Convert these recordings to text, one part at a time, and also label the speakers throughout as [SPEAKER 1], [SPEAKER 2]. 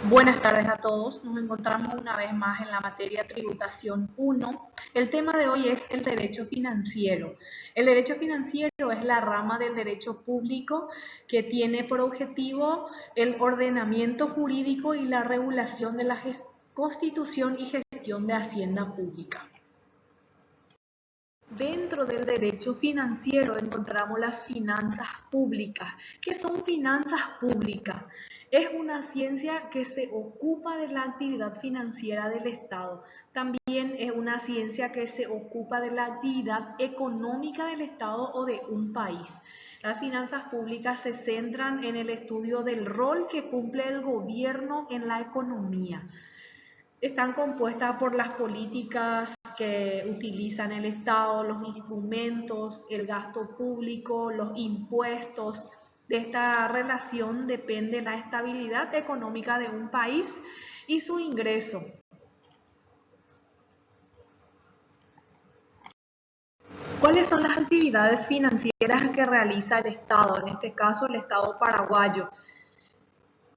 [SPEAKER 1] Buenas tardes a todos. Nos encontramos una vez más en la materia Tributación 1. El tema de hoy es el derecho financiero. El derecho financiero es la rama del derecho público que tiene por objetivo el ordenamiento jurídico y la regulación de la constitución y gestión de hacienda pública. Dentro del derecho financiero encontramos las finanzas públicas. ¿Qué son finanzas públicas? Es una ciencia que se ocupa de la actividad financiera del Estado. También es una ciencia que se ocupa de la actividad económica del Estado o de un país. Las finanzas públicas se centran en el estudio del rol que cumple el gobierno en la economía. Están compuestas por las políticas que utilizan el Estado, los instrumentos, el gasto público, los impuestos. De esta relación depende la estabilidad económica de un país y su ingreso. ¿Cuáles son las actividades financieras que realiza el Estado? En este caso, el Estado paraguayo.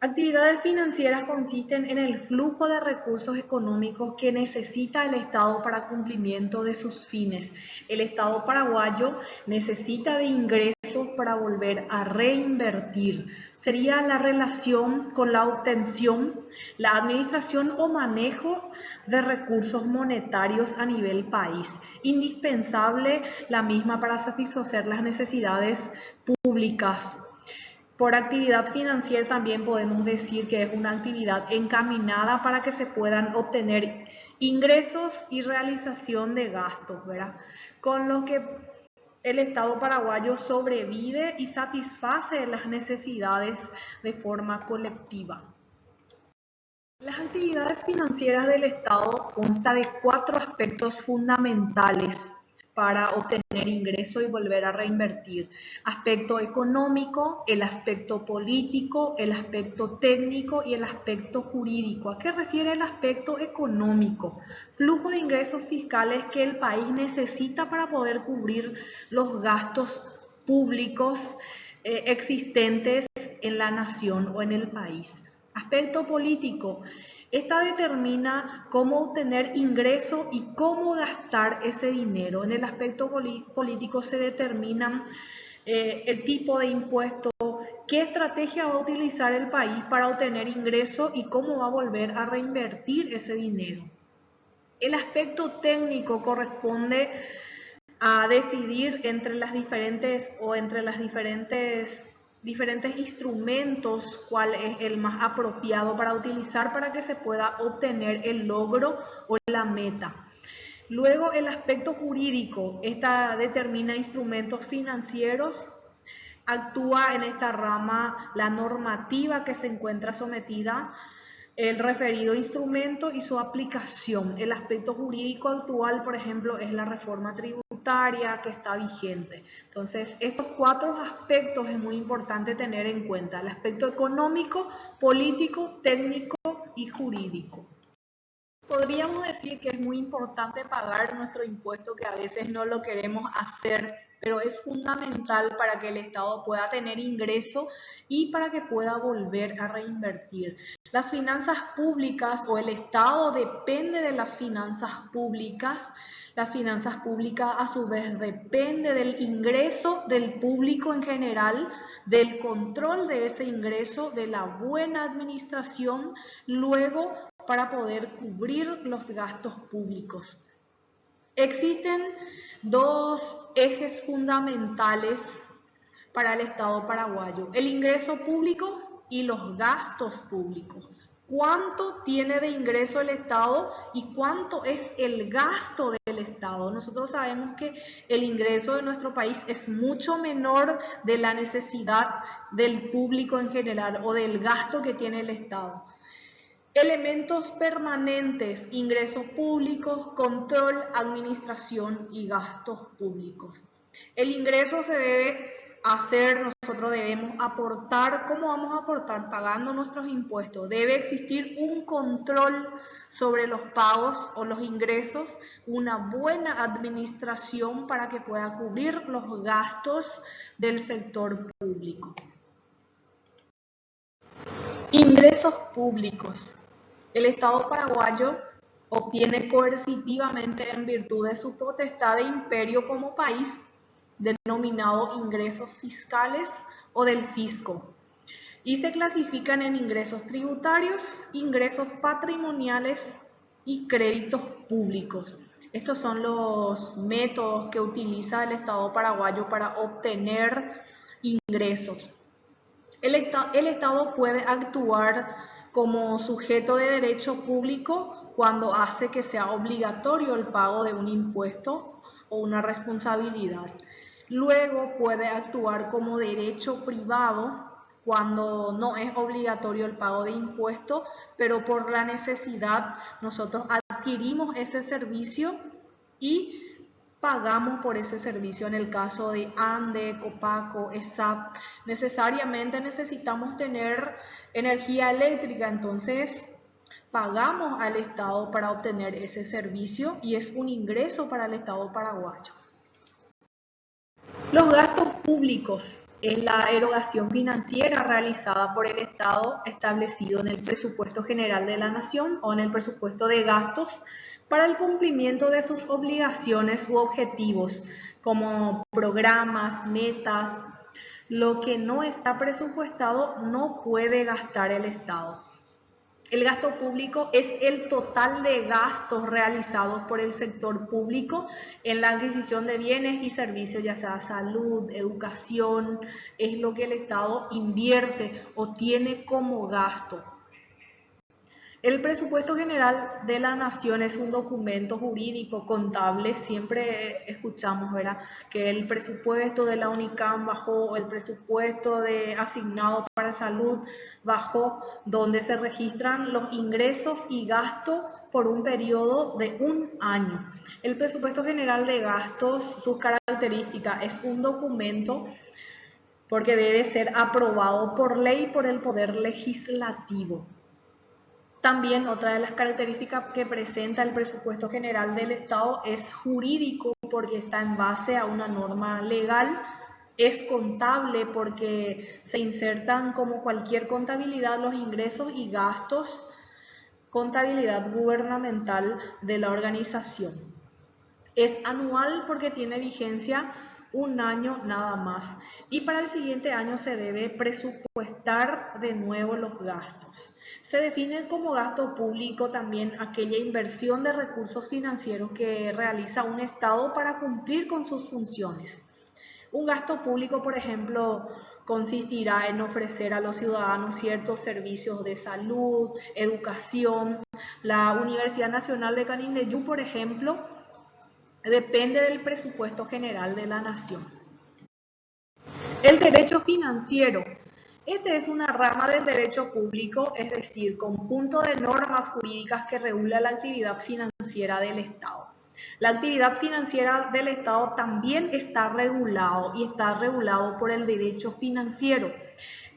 [SPEAKER 1] Actividades financieras consisten en el flujo de recursos económicos que necesita el Estado para cumplimiento de sus fines. El Estado paraguayo necesita de ingresos para volver a reinvertir. Sería la relación con la obtención, la administración o manejo de recursos monetarios a nivel país. Indispensable la misma para satisfacer las necesidades públicas. Por actividad financiera también podemos decir que es una actividad encaminada para que se puedan obtener ingresos y realización de gastos, ¿verdad? Con lo que el Estado paraguayo sobrevive y satisface las necesidades de forma colectiva. Las actividades financieras del Estado constan de 4 aspectos fundamentales para obtener ingreso y volver a reinvertir. Aspecto económico, el aspecto político, el aspecto técnico y el aspecto jurídico. ¿A qué refiere el aspecto económico? Flujo de ingresos fiscales que el país necesita para poder cubrir los gastos públicos existentes en la nación o en el país. Aspecto político. Esta determina cómo obtener ingreso y cómo gastar ese dinero. En el aspecto político se determinan el tipo de impuesto, qué estrategia va a utilizar el país para obtener ingreso y cómo va a volver a reinvertir ese dinero. El aspecto técnico corresponde a decidir entre las diferentes instrumentos cuál es el más apropiado para utilizar para que se pueda obtener el logro o la meta. Luego el aspecto jurídico, esta determina instrumentos financieros, actúa en esta rama la normativa que se encuentra sometida el referido instrumento y su aplicación. El aspecto jurídico actual, por ejemplo, es la reforma tributaria que está vigente. Entonces, estos 4 aspectos es muy importante tener en cuenta: el aspecto económico, político, técnico y jurídico. Podríamos decir que es muy importante pagar nuestro impuesto, que a veces no lo queremos hacer, pero es fundamental para que el Estado pueda tener ingreso y para que pueda volver a reinvertir. Las finanzas públicas o el Estado depende de las finanzas públicas. Las finanzas públicas a su vez depende del ingreso del público en general, del control de ese ingreso, de la buena administración, luego para poder cubrir los gastos públicos. Existen 2 ejes fundamentales para el Estado paraguayo: el ingreso público y los gastos públicos. ¿Cuánto tiene de ingreso el Estado y cuánto es el gasto del Estado? Nosotros sabemos que el ingreso de nuestro país es mucho menor de la necesidad del público en general o del gasto que tiene el Estado. Elementos permanentes: ingresos públicos, control, administración y gastos públicos. El ingreso se debe hacer, nosotros debemos aportar. ¿Cómo vamos a aportar? Pagando nuestros impuestos. Debe existir un control sobre los pagos o los ingresos, una buena administración para que pueda cubrir los gastos del sector público. Ingresos públicos. El Estado paraguayo obtiene coercitivamente en virtud de su potestad de imperio como país, denominado ingresos fiscales o del fisco, y se clasifican en ingresos tributarios, ingresos patrimoniales y créditos públicos. Estos son los métodos que utiliza el Estado paraguayo para obtener ingresos. El Estado puede actuar como sujeto de derecho público cuando hace que sea obligatorio el pago de un impuesto o una responsabilidad. Luego puede actuar como derecho privado cuando no es obligatorio el pago de impuestos, pero por la necesidad nosotros adquirimos ese servicio y pagamos por ese servicio. En el caso de ANDE, Copaco, ESAP, necesariamente necesitamos tener energía eléctrica, entonces pagamos al Estado para obtener ese servicio y es un ingreso para el Estado paraguayo. Los gastos públicos es la erogación financiera realizada por el Estado establecido en el presupuesto general de la Nación o en el presupuesto de gastos para el cumplimiento de sus obligaciones u objetivos, como programas, metas. Lo que no está presupuestado no puede gastar el Estado. El gasto público es el total de gastos realizados por el sector público en la adquisición de bienes y servicios, ya sea salud, educación, es lo que el Estado invierte o tiene como gasto. El presupuesto general de la Nación es un documento jurídico contable. Siempre escuchamos, ¿verdad?, que el presupuesto de la UNICAM bajó, el presupuesto asignado para salud bajó, donde se registran los ingresos y gastos por un periodo de un año. El presupuesto general de gastos, sus características, es un documento porque debe ser aprobado por ley por el Poder Legislativo. También otra de las características que presenta el presupuesto general del Estado es jurídico porque está en base a una norma legal, es contable porque se insertan como cualquier contabilidad los ingresos y gastos, contabilidad gubernamental de la organización. Es anual porque tiene vigencia un año nada más y para el siguiente año se debe presupuestar de nuevo los gastos. Se define como gasto público también aquella inversión de recursos financieros que realiza un Estado para cumplir con sus funciones. Un gasto público, por ejemplo, consistirá en ofrecer a los ciudadanos ciertos servicios de salud, educación. La Universidad Nacional de Canindeyú, por ejemplo, depende del presupuesto general de la Nación. El derecho financiero. Este es una rama del derecho público, es decir, conjunto de normas jurídicas que regula la actividad financiera del Estado. La actividad financiera del Estado también está regulado y está regulado por el derecho financiero.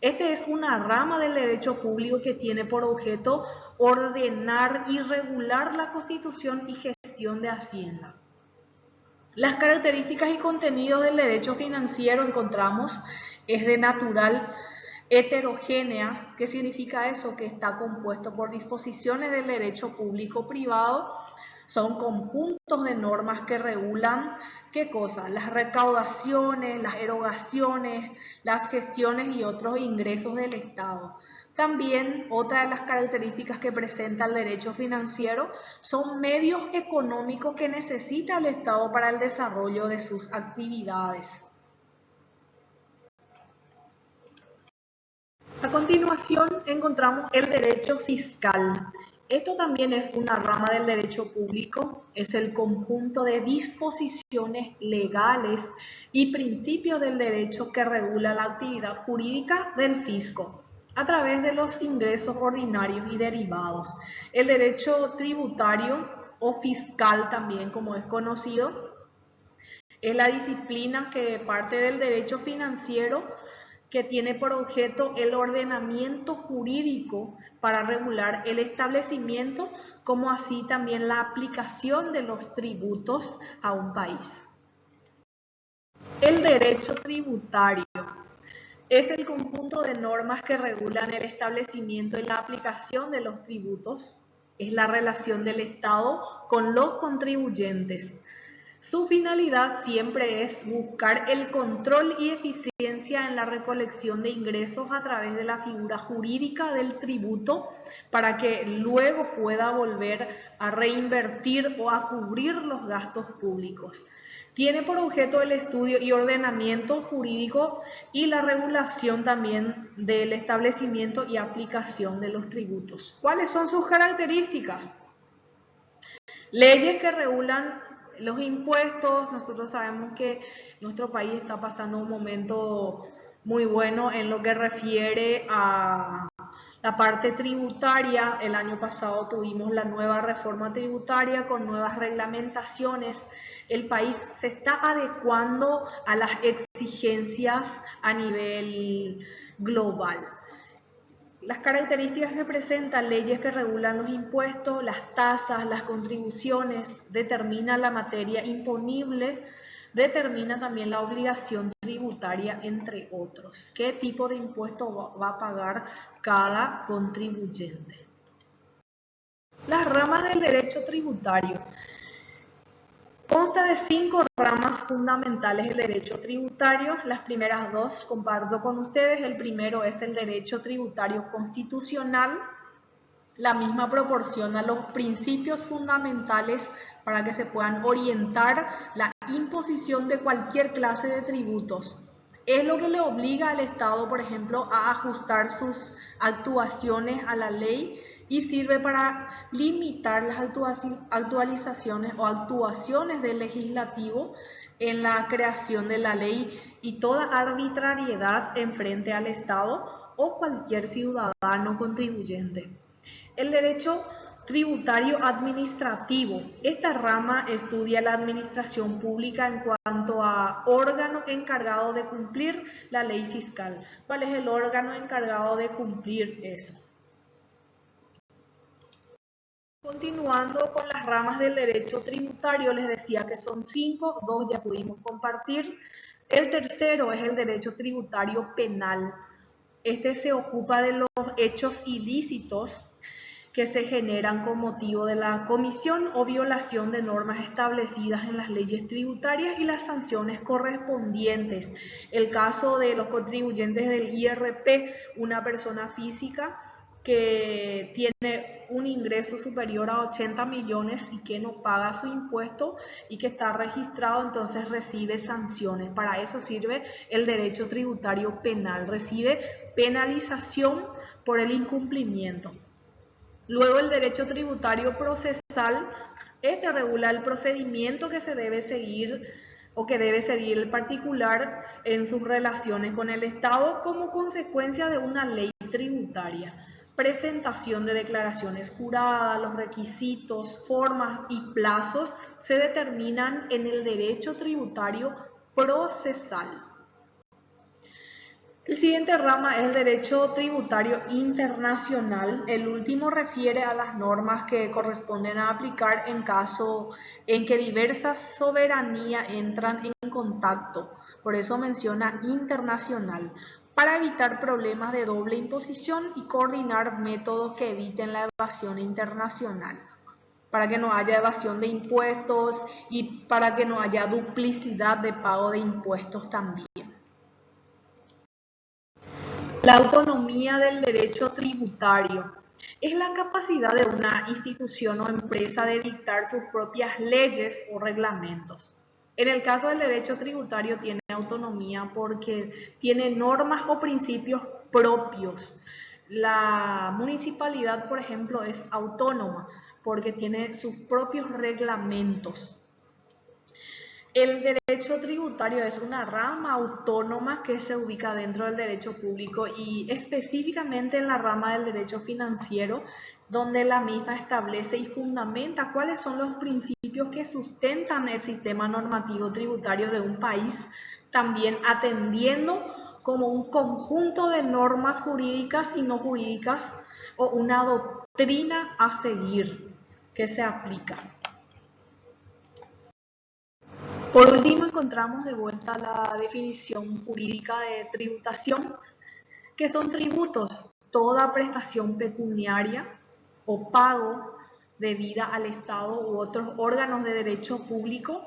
[SPEAKER 1] Este es una rama del derecho público que tiene por objeto ordenar y regular la constitución y gestión de Hacienda. Las características y contenidos del derecho financiero encontramos es de natural heterogénea. ¿Qué significa eso? Que está compuesto por disposiciones del derecho público-privado. Son conjuntos de normas que regulan, ¿qué cosa? Las recaudaciones, las erogaciones, las gestiones y otros ingresos del Estado. También otra de las características que presenta el derecho financiero son medios económicos que necesita el Estado para el desarrollo de sus actividades. A continuación encontramos el derecho fiscal. Esto también es una rama del derecho público, es el conjunto de disposiciones legales y principios del derecho que regula la actividad jurídica del fisco a través de los ingresos ordinarios y derivados. El derecho tributario o fiscal también, como es conocido, es la disciplina que parte del derecho financiero que tiene por objeto el ordenamiento jurídico para regular el establecimiento, como así también la aplicación de los tributos a un país. El derecho tributario. es el conjunto de normas que regulan el establecimiento y la aplicación de los tributos. Es la relación del Estado con los contribuyentes. Su finalidad siempre es buscar el control y eficiencia en la recolección de ingresos a través de la figura jurídica del tributo para que luego pueda volver a reinvertir o a cubrir los gastos públicos. Tiene por objeto el estudio y ordenamiento jurídico y la regulación también del establecimiento y aplicación de los tributos. ¿Cuáles son sus características? Leyes que regulan los impuestos. Nosotros sabemos que nuestro país está pasando un momento muy bueno en lo que refiere a la parte tributaria. El año pasado tuvimos la nueva reforma tributaria con nuevas reglamentaciones. El país se está adecuando a las exigencias a nivel global. Las características que presentan leyes que regulan los impuestos, las tasas, las contribuciones, determina la materia imponible, determina también la obligación tributaria, entre otros. ¿Qué tipo de impuesto va a pagar cada contribuyente? Las ramas del derecho tributario. Consta de 5 ramas fundamentales del derecho tributario. Las primeras 2 comparto con ustedes. El primero es el derecho tributario constitucional. La misma proporciona los principios fundamentales para que se puedan orientar la imposición de cualquier clase de tributos. Es lo que le obliga al Estado, por ejemplo, a ajustar sus actuaciones a la ley y sirve para limitar las actualizaciones o actuaciones del legislativo en la creación de la ley y toda arbitrariedad en frente al Estado o cualquier ciudadano contribuyente. El derecho tributario administrativo. Esta rama estudia la administración pública en cuanto a órgano encargado de cumplir la ley fiscal. ¿Cuál es el órgano encargado de cumplir eso? Continuando con las ramas del derecho tributario, les decía que son 5, 2 ya pudimos compartir. El tercero es el derecho tributario penal. Este se ocupa de los hechos ilícitos que se generan con motivo de la comisión o violación de normas establecidas en las leyes tributarias y las sanciones correspondientes. El caso de los contribuyentes del IRP, una persona física que tiene un ingreso superior a 80 millones y que no paga su impuesto y que está registrado, entonces recibe sanciones. Para eso sirve el derecho tributario penal, recibe penalización por el incumplimiento. Luego el derecho tributario procesal, este regula el procedimiento que se debe seguir o que debe seguir el particular en sus relaciones con el Estado como consecuencia de una ley tributaria. Presentación de declaraciones juradas, los requisitos, formas y plazos se determinan en el derecho tributario procesal. El siguiente rama es el derecho tributario internacional. El último refiere a las normas que corresponden a aplicar en caso en que diversas soberanías entran en contacto. Por eso menciona internacional, para evitar problemas de doble imposición y coordinar métodos que eviten la evasión internacional, para que no haya evasión de impuestos y para que no haya duplicidad de pago de impuestos también. La autonomía del derecho tributario es la capacidad de una institución o empresa de dictar sus propias leyes o reglamentos. En el caso del derecho tributario tiene autonomía porque tiene normas o principios propios. La municipalidad, por ejemplo, es autónoma porque tiene sus propios reglamentos. El derecho tributario es una rama autónoma que se ubica dentro del derecho público y específicamente en la rama del derecho financiero, donde la misma establece y fundamenta cuáles son los principios que sustentan el sistema normativo tributario de un país, también atendiendo como un conjunto de normas jurídicas y no jurídicas o una doctrina a seguir que se aplica. Por último, encontramos de vuelta la definición jurídica de tributación, que son tributos, toda prestación pecuniaria o pago debida al Estado u otros órganos de derecho público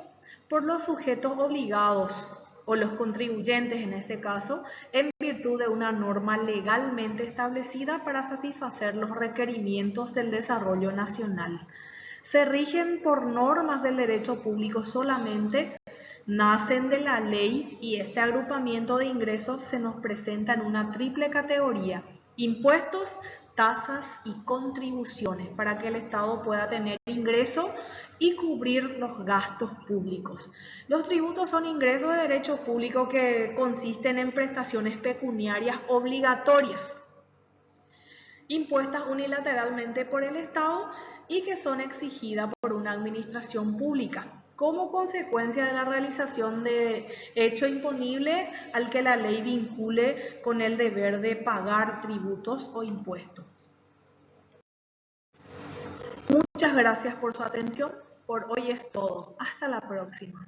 [SPEAKER 1] por los sujetos obligados o los contribuyentes en este caso, en virtud de una norma legalmente establecida para satisfacer los requerimientos del desarrollo nacional. Se rigen por normas del derecho público solamente, nacen de la ley y este agrupamiento de ingresos se nos presenta en una triple categoría: impuestos, tasas y contribuciones, para que el Estado pueda tener ingreso y cubrir los gastos públicos. Los tributos son ingresos de derecho público que consisten en prestaciones pecuniarias obligatorias, impuestas unilateralmente por el Estado y que son exigidas por una administración pública como consecuencia de la realización de hecho imponible al que la ley vincule con el deber de pagar tributos o impuestos. Muchas gracias por su atención. Por hoy es todo. Hasta la próxima.